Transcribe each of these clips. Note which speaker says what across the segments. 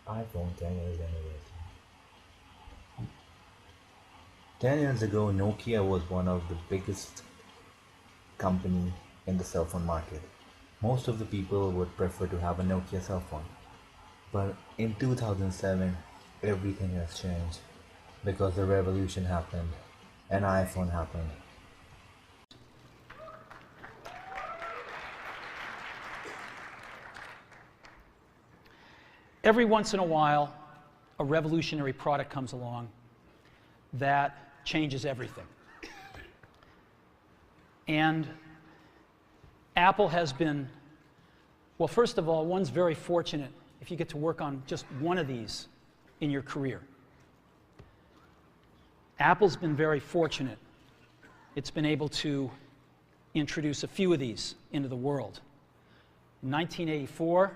Speaker 1: iPhone 10 years anniversary. 10 years ago, Nokia was one of the biggest company in the cell phone market. Most of the people would prefer to have a Nokia cell phone. But in 2007, everything has changed because the revolution happened and iPhone happened.
Speaker 2: Every once in a while, a revolutionary product comes along that changes everything. And Apple has been, well, first of all, one's very fortunate if you get to work on just one of these in your career. Apple's been very fortunate. It's been able to introduce a few of these into the world. In 1984,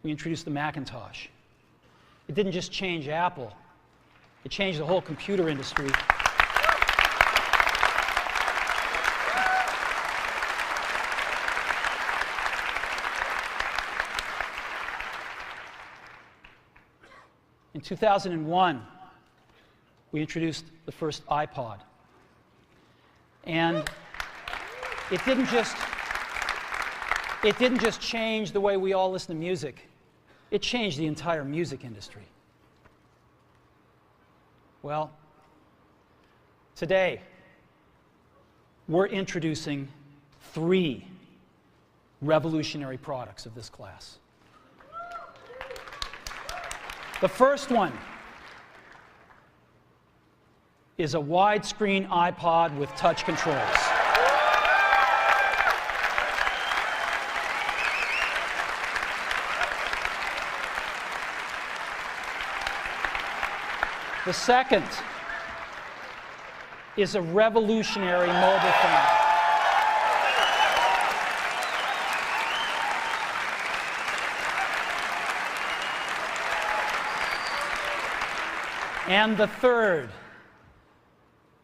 Speaker 2: we introduced the Macintosh. It didn't just change Apple, it changed the whole computer industry. In 2001, we introduced the first iPod. And it didn't just change the way we all listen to music. It changed the entire music industry. Well, today, we're introducing 3 revolutionary products of this class. The first one is a widescreen iPod with touch controls. The second is a revolutionary mobile phone. And the third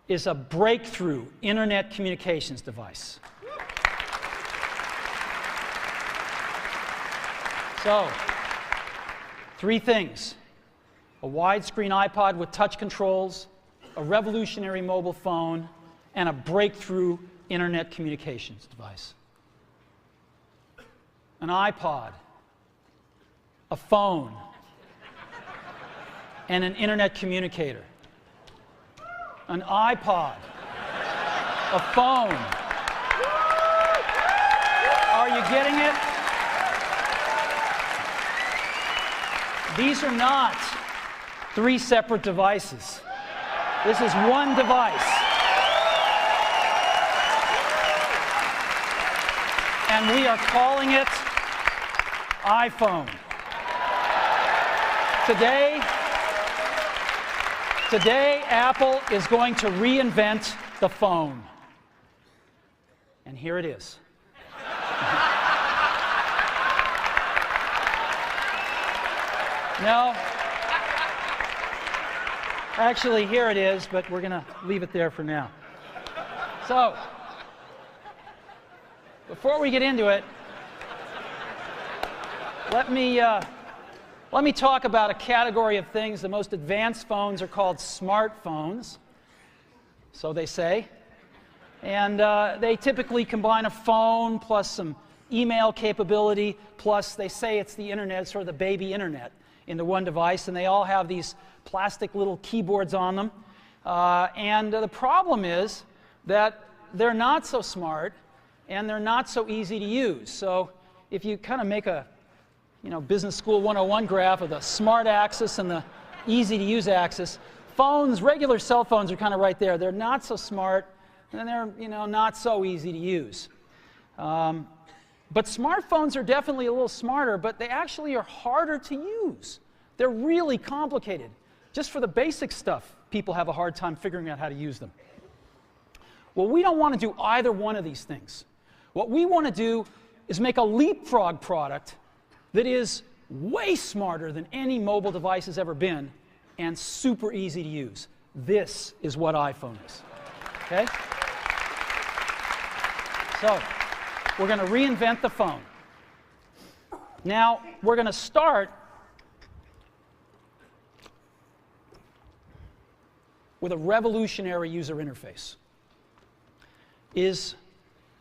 Speaker 2: is a breakthrough internet communications device. So, 3 things. A widescreen iPod with touch controls, a revolutionary mobile phone, and a breakthrough internet communications device. An iPod, a phone, and an internet communicator. An iPod, a phone. Are you getting it? These are not 3 separate devices. This is one device. And we are calling it iPhone. Today, Apple is going to reinvent the phone. And here it is. No. Actually, here it is, but we're going to leave it there for now. So, before we get into it, let me talk about a category of things. The most advanced phones are called smartphones, so they say. And they typically combine a phone plus some email capability, plus they say it's the internet, sort of the baby internet, into one device, and they all have these plastic little keyboards on them. And the problem is that they're not so smart and they're not so easy to use. So if you kind of make a Business School 101 graph of the smart axis and the easy to use axis, regular cell phones are kind of right there. They're not so smart and they're not so easy to use. But smartphones are definitely a little smarter, but they actually are harder to use. They're really complicated. Just for the basic stuff, people have a hard time figuring out how to use them. Well, we don't want to do either one of these things. What we want to do is make a leapfrog product that is way smarter than any mobile device has ever been and super easy to use. This is what iPhone is. Okay? So, we're going to reinvent the phone. Now, we're going to start with a revolutionary user interface is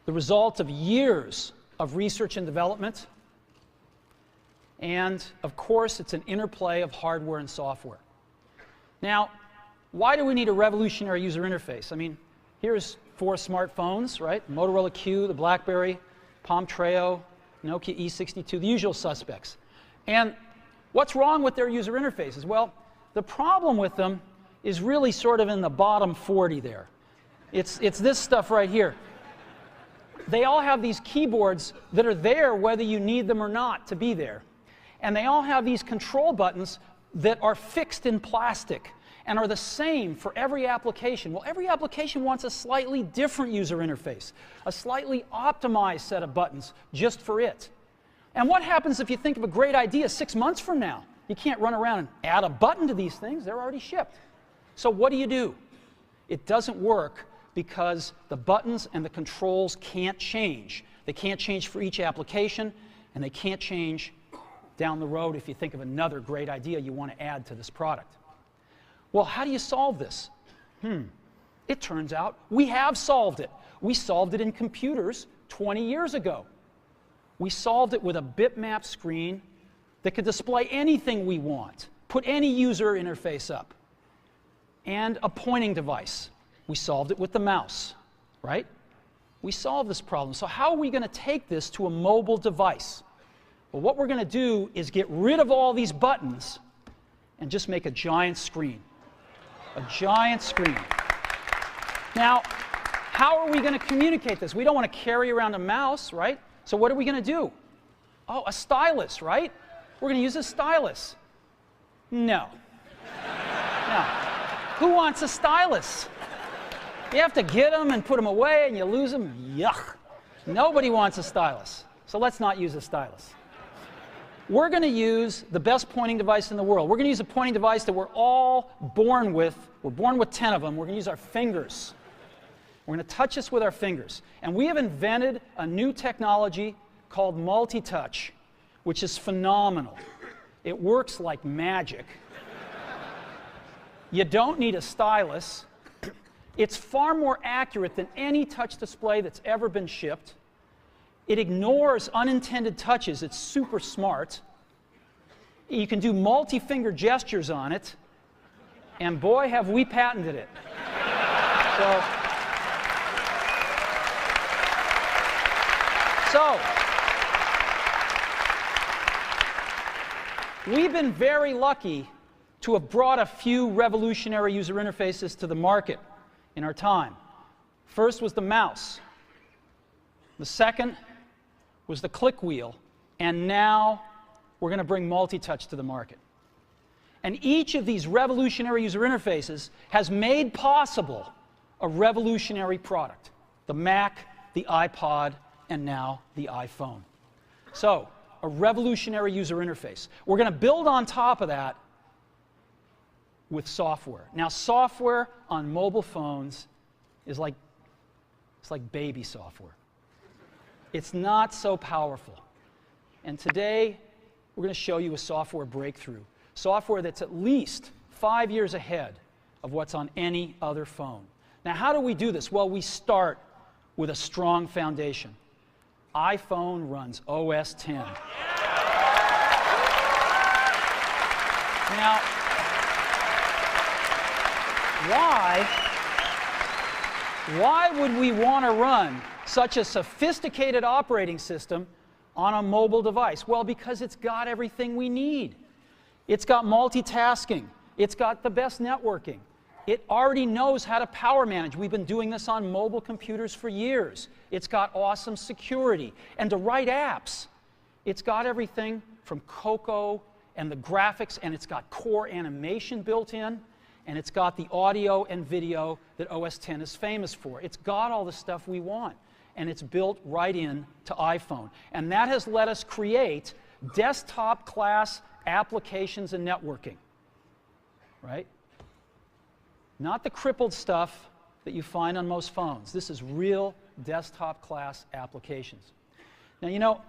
Speaker 2: the result of years of research and development, and of course it's an interplay of hardware and software. Now, why do we need a revolutionary user interface? I mean, here's 4 smartphones, right? Motorola Q, the BlackBerry, Palm Treo, Nokia E62, the usual suspects. And what's wrong with their user interfaces? Well, the problem with them is really sort of in the bottom 40 there. It's this stuff right here. They all have these keyboards that are there whether you need them or not to be there. And they all have these control buttons that are fixed in plastic and are the same for every application. Well, every application wants a slightly different user interface, a slightly optimized set of buttons just for it. And what happens if you think of a great idea 6 months from now? You can't run around and add a button to these things. They're already shipped. So what do? It doesn't work because the buttons and the controls can't change. They can't change for each application, and they can't change down the road if you think of another great idea you want to add to this product. Well, how do you solve this? It turns out we have solved it. We solved it in computers 20 years ago. We solved it with a bitmap screen that could display anything we want, put any user interface up, and a pointing device. We solved it with the mouse, right? We solved this problem. So how are we going to take this to a mobile device? Well, what we're going to do is get rid of all these buttons and just make a giant screen. A giant screen. Now, how are we going to communicate this? We don't want to carry around a mouse, right? So what are we going to do? Oh, a stylus, right? We're going to use a stylus. No. No. Who wants a stylus? You have to get them and put them away and you lose them. Yuck. Nobody wants a stylus. So let's not use a stylus. We're going to use the best pointing device in the world. We're going to use a pointing device that we're all born with. We're born with 10 of them. We're going to use our fingers. We're going to touch this with our fingers. And we have invented a new technology called multi-touch, which is phenomenal. It works like magic. You don't need a stylus. It's far more accurate than any touch display that's ever been shipped. It ignores unintended touches. It's super smart. You can do multi-finger gestures on it. And boy, have we patented it. So, we've been very lucky to have brought a few revolutionary user interfaces to the market in our time. First was the mouse. The second was the click wheel. And now we're going to bring multi-touch to the market. And each of these revolutionary user interfaces has made possible a revolutionary product. The Mac, the iPod, and now the iPhone. So, a revolutionary user interface. We're going to build on top of that with software. Now, software on mobile phones is like baby software. It's not so powerful. And today, we're going to show you a software breakthrough. Software that's at least 5 years ahead of what's on any other phone. Now, how do we do this? Well, we start with a strong foundation. iPhone runs OS 10. Now, why would we want to run such a sophisticated operating system on a mobile device? Well, because it's got everything we need. It's got multitasking. It's got the best networking. It already knows how to power manage. We've been doing this on mobile computers for years. It's got awesome security. And to write apps, it's got everything from Cocoa and the graphics, and it's got core animation built in, and it's got the audio and video that OS X is famous for. It's got all the stuff we want, and it's built right in to iPhone. And that has let us create desktop-class applications and networking, right? Not the crippled stuff that you find on most phones. This is real desktop-class applications. Now, you know,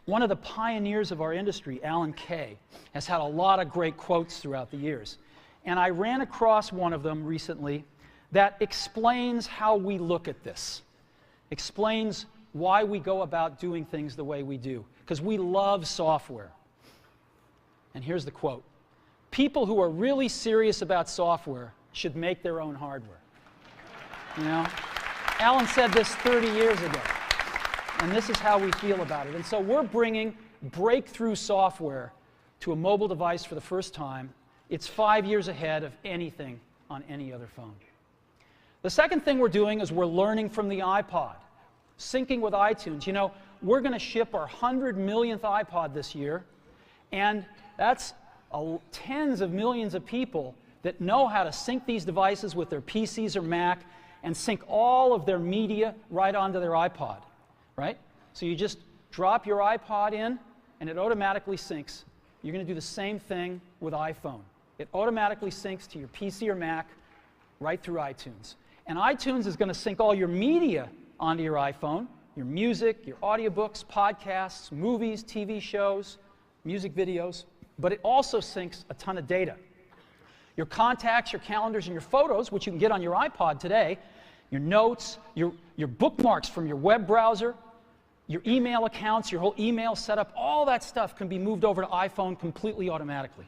Speaker 2: one of the pioneers of our industry, Alan Kay, has had a lot of great quotes throughout the years. And I ran across one of them recently that explains how we look at this, explains why we go about doing things the way we do, because we love software. And here's the quote: "People who are really serious about software should make their own hardware." You know, Alan said this 30 years ago, and this is how we feel about it. And so we're bringing breakthrough software to a mobile device for the first time. It's 5 years ahead of anything on any other phone. The second thing we're doing is we're learning from the iPod, syncing with iTunes. You know, we're going to ship our 100 millionth iPod this year, and that's tens of millions of people that know how to sync these devices with their PCs or Mac and sync all of their media right onto their iPod, right? So you just drop your iPod in, and it automatically syncs. You're going to do the same thing with iPhone. It automatically syncs to your PC or Mac right through iTunes. And iTunes is going to sync all your media onto your iPhone, your music, your audiobooks, podcasts, movies, TV shows, music videos, but it also syncs a ton of data. Your contacts, your calendars, and your photos, which you can get on your iPod today, your notes, your bookmarks from your web browser, your email accounts, your whole email setup, all that stuff can be moved over to iPhone completely automatically.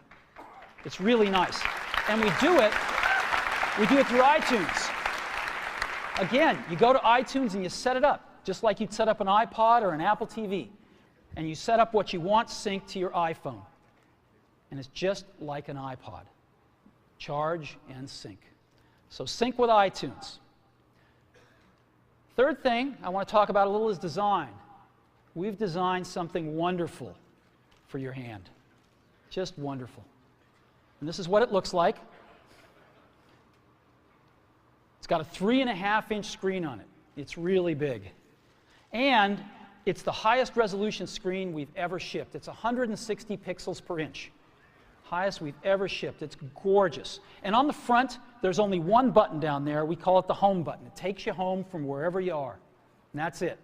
Speaker 2: It's really nice. And we do it through iTunes. Again, you go to iTunes and you set it up, just like you'd set up an iPod or an Apple TV. And you set up what you want synced to your iPhone. And it's just like an iPod. Charge and sync. So sync with iTunes. Third thing I want to talk about a little is design. We've designed something wonderful for your hand. Just wonderful. And this is what it looks like. It's got a 3.5-inch screen on it. It's really big. And it's the highest resolution screen we've ever shipped. It's 160 pixels per inch. Highest we've ever shipped. It's gorgeous. And on the front, there's only one button down there. We call it the home button. It takes you home from wherever you are. And that's it.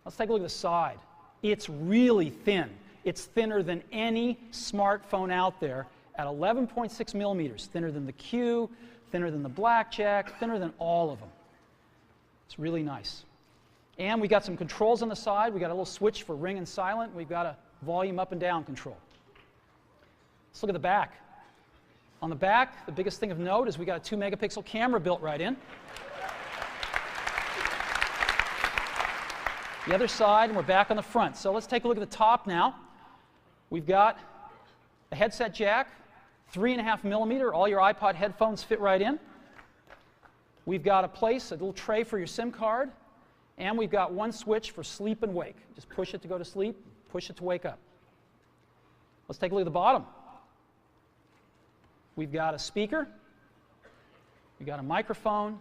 Speaker 2: Let's take a look at the side. It's really thin. It's thinner than any smartphone out there at 11.6 millimeters. Thinner than the Q, thinner than the Blackjack, thinner than all of them. It's really nice. And we got some controls on the side. We got a little switch for ring and silent. We've got a volume up and down control. Let's look at the back. On the back, the biggest thing of note is we got a 2-megapixel camera built right in. The other side, and we're back on the front. So let's take a look at the top now. We've got a headset jack, 3.5 millimeter. All your iPod headphones fit right in. We've got a little tray for your SIM card. And we've got one switch for sleep and wake. Just push it to go to sleep, push it to wake up. Let's take a look at the bottom. We've got a speaker, we've got a microphone,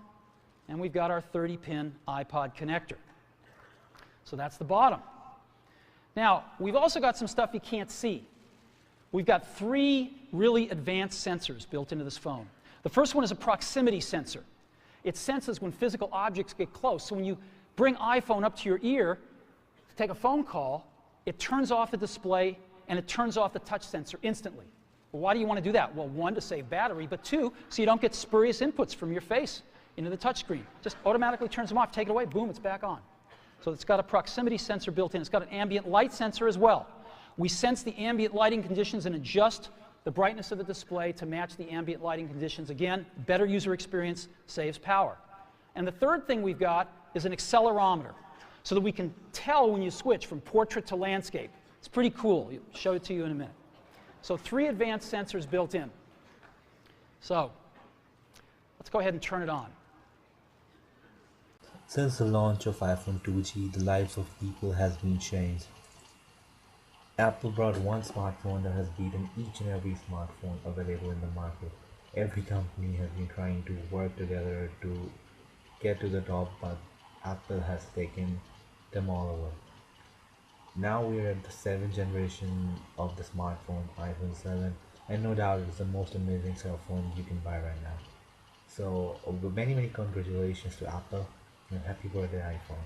Speaker 2: and we've got our 30-pin iPod connector. So that's the bottom. Now, we've also got some stuff you can't see. We've got 3 really advanced sensors built into this phone. The first one is a proximity sensor. It senses when physical objects get close. So when you bring iPhone up to your ear to take a phone call, it turns off the display and it turns off the touch sensor instantly. Well, why do you want to do that? Well, 1, to save battery, but 2, so you don't get spurious inputs from your face into the touchscreen. Just automatically turns them off, take it away, boom, it's back on. So it's got a proximity sensor built in. It's got an ambient light sensor as well. We sense the ambient lighting conditions and adjust the brightness of the display to match the ambient lighting conditions. Again, better user experience, saves power. And the third thing we've got is an accelerometer, so that we can tell when you switch from portrait to landscape. It's pretty cool. I'll show it to you in a minute. So 3 advanced sensors built in. So let's go ahead and turn it on.
Speaker 1: Since the launch of iPhone 2G, the lives of people has been changed. Apple brought one smartphone that has beaten each and every smartphone available in the market. Every company has been trying to work together to get to the top, but Apple has taken them all over. Now we're at the 7th generation of the smartphone, iPhone 7, and no doubt it's the most amazing cell phone you can buy right now. So many congratulations to Apple and happy birthday iPhone.